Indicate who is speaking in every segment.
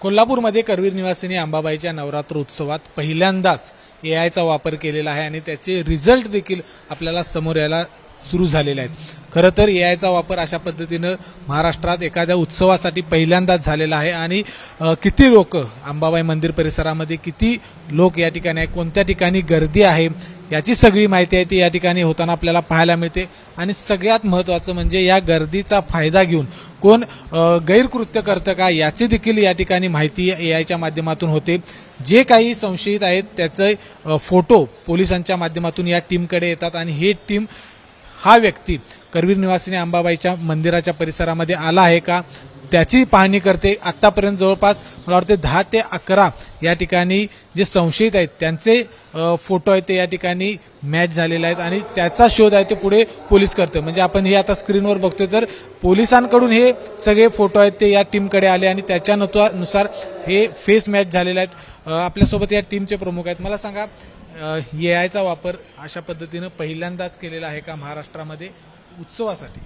Speaker 1: कोल्हापूरमध्ये करवीर निवासिनी अंबाबाईच्या नवरात्र उत्सवात पहिल्यांदाच एआयचा वापर केलेला आहे आणि त्याचे रिझल्ट देखील आपल्याला समोर यायला सुरू झालेले आहेत। खरं तर एआयचा वापर अशा पद्धतीनं महाराष्ट्रात एखाद्या उत्सवासाठी पहिल्यांदाच झालेला आहे आणि किती लोक अंबाबाई मंदिर परिसरामध्ये किती लोक या ठिकाणी आहे, कोणत्या ठिकाणी गर्दी आहे याची सगळी माहिती आहे ती या ठिकाणी होताना आपल्याला पाहायला मिळते। आणि सगळ्यात महत्त्वाचं म्हणजे या गर्दीचा फायदा घेऊन कोण गैरकृत्य करतं का याची देखील या ठिकाणी माहिती एआयच्या माध्यमातून होते। जे काही संशयित आहेत त्याचे फोटो पोलिसांच्या माध्यमातून या टीमकडे येतात आणि ही टीम हा व्यक्ती करवीर निवासिनी अंबाबाईच्या मंदिराच्या परिसरामध्ये आला आहे का त्याची पाहणी करते। आतापर्यंत जवळपास मला वाटते 10 ते 11 या ठिकाणी जे संशयित आहेत त्यांचे फोटो आहेत ते या ठिकाणी मॅच झालेले आहेत आणि त्याचा शोध आहे ते पुढे पोलीस करते। म्हणजे आपण हे आता स्क्रीनवर बघतोय तर पोलिसांकडून हे सगळे फोटो आहेत ते या टीमकडे आले आणि त्याच्यानुसार हे फेस मॅच झालेले आहेत। आपल्यासोबत या टीमचे प्रमुख आहेत। मला सांगा, एआयचा वापर अशा पद्धतीनं पहिल्यांदाच केलेला आहे का महाराष्ट्रामध्ये उत्सवासाठी?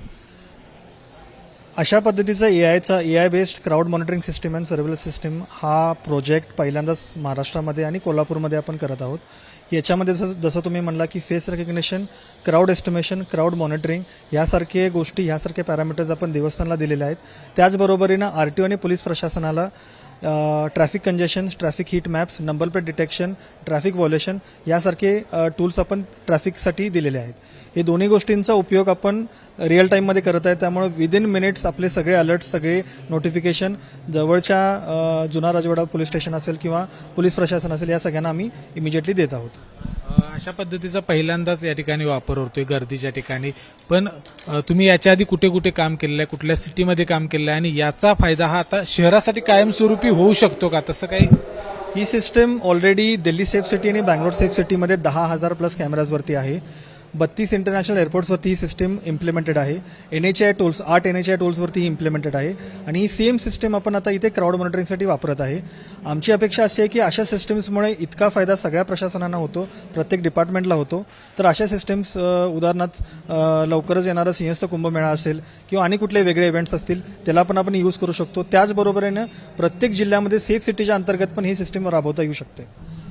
Speaker 2: अशा पद्धतीचा AI based crowd monitoring system and surveillance system हा प्रोजेक्ट पहिल्यांदाच महाराष्ट्रामध्ये आणि कोल्हापूरमध्ये आपण करत आहोत। याच्यामध्ये जसं तुम्ही म्हणला की face recognition, crowd estimation, crowd monitoring यासारखे गोष्टी, यासारखे पॅरामीटर्स आपण देवस्थानला दिलेले आहेत। त्याचबरोबरीनं आरटीओ आणि पोलीस प्रशासनाला traffic congestion, traffic heat maps, number plate detection, traffic violation यासारखे टूल्स आपण ट्रॅफिकसाठी दिलेले आहेत। हे दोन्ही गोष्टींचा उपयोग आपण रिअल टाईममध्ये करत आहे, त्यामुळे विदिन मिनिट्स आपले सगळे अलर्ट, सगळे नोटिफिकेशन जवळच्या जुना राजवाडा पोलीस स्टेशन असेल किंवा पोलीस प्रशासन असेल या सगळ्यांना आम्ही इमिजिएटली देत आहोत।
Speaker 1: अशा पद्धतीचा पहिल्यांदाच या ठिकाणी वापर होतोय गर्दीच्या ठिकाणी, पण तुम्ही याच्या आधी कुठे कुठे काम केलेलं आहे, कुठल्या सिटीमध्ये काम केलेलं आहे आणि याचा फायदा हा आता शहरासाठी कायमस्वरूपी होऊ शकतो का? तसं काही
Speaker 2: ही system already Delhi safe city आणि बँगलोर सेफ सिटीमध्ये 10,000 प्लस कॅमेराजवरती आहे। 32 इंटरनॅशनल एअरपोर्ट्सवरती ही सिस्टीम इम्प्लिमेंटेड आहे। NHAI टूल्स 8 NHAI टूल्सवरती ही इम्प्लिमेंटेड आहे आणि ही सेम सिस्टीम आपण आता इथे क्राऊड मॉनिटरिंगसाठी वापरत आहे। आमची अपेक्षा अशी आहे की अशा सिस्टीम्समुळे इतका फायदा सगळ्या प्रशासनांना होतो, प्रत्येक डिपार्टमेंटला होतो। तर अशा सिस्टीम्स उदाहरणार्थ लवकरच येणारा सिंहस्थ कुंभमेळा असेल किंवा आणि कुठले वेगळे इव्हेंट्स असतील त्याला पण आपण यूज करू शकतो। त्याचबरोबरीने प्रत्येक जिल्ह्यामध्ये सेफ सिटीच्या अंतर्गत पण ही सिस्टीम राबवता येऊ शकते।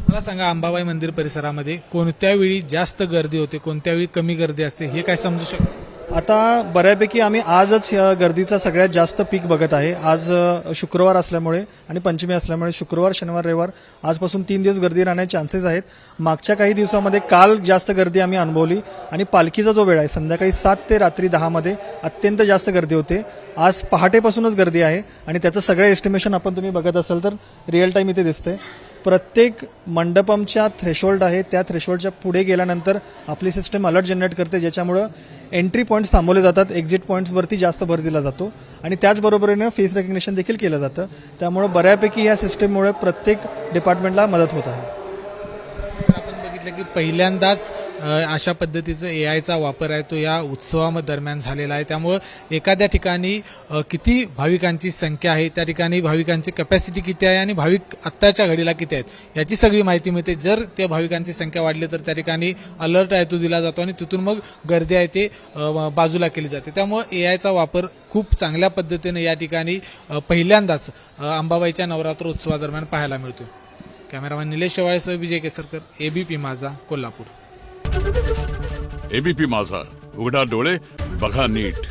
Speaker 1: मला सांगा, अंबाबाई मंदिर परिसरामध्ये कोणत्या वेळी जास्त गर्दी होते, कोणत्या वेळी कमी गर्दी असते, हे काय समजू शकतो?
Speaker 2: आता बऱ्यापैकी आम्ही आजच गर्दीचा सगळ्यात जास्त पीक बघत आहे। आज शुक्रवार असल्यामुळे आणि पंचमी असल्यामुळे शुक्रवार, शनिवार, रविवार आजपासून 3 दिवस गर्दी राहण्याचे चान्सेस आहेत। मागच्या काही दिवसामध्ये काल जास्त गर्दी आम्ही अनुभवली आणि पालखीचा जो वेळ आहे संध्याकाळी 7 ते रात्री 10 मध्ये अत्यंत जास्त गर्दी होते। आज पहाटेपासूनच गर्दी आहे आणि त्याचं सगळं एस्टिमेशन आपण तुम्ही बघत असाल तर रिअल टाईम इथे दिसतंय। प्रत्येक मंडपमच्या थ्रेशोल्ड आहे, त्या थ्रेशोल्डच्या पुढे गेल्यानंतर आपली सिस्टम अलर्ट जनरेट करते, ज्याच्यामुळं एंट्री पॉईंट्स थांबवले जातात, एक्झिट पॉईंट्सवरती जास्त भर दिला जातो आणि त्याचबरोबरीने फेस रेकग्निशन देखील केलं जातं। त्यामुळे बऱ्यापैकी या सिस्टममुळे प्रत्येक डिपार्टमेंटला मदत होत आहे।
Speaker 1: आपण बघितलं की पहिल्यांदाच अशा पद्धतीचा एआयचा वापर आहे तो या उत्सवादरम्यान झालेला आहे। त्यामुळे एखाद्या ठिकाणी किती भाविकांची संख्या आहे, त्या ठिकाणी भाविकांची कॅपॅसिटी किती आहे आणि भाविक आत्ताच्या घडीला किती आहेत याची सगळी माहिती मिळते। जर त्या भाविकांची संख्या वाढली तर त्या ठिकाणी अलर्ट आहे तो दिला जातो आणि तिथून मग गर्दी आहे ते बाजूला केली जाते। त्यामुळे एआयचा वापर खूप चांगल्या पद्धतीने या ठिकाणी पहिल्यांदाच अंबाबाईच्या नवरात्र उत्सवादरम्यान पाहायला मिळतो। कॅमेरामॅन निलेश शेवाळेसह विजय केसरकर, एबीपी माझा, कोल्हापूर।
Speaker 3: एबीपी माझा, उघडा डोळे बघा नीट।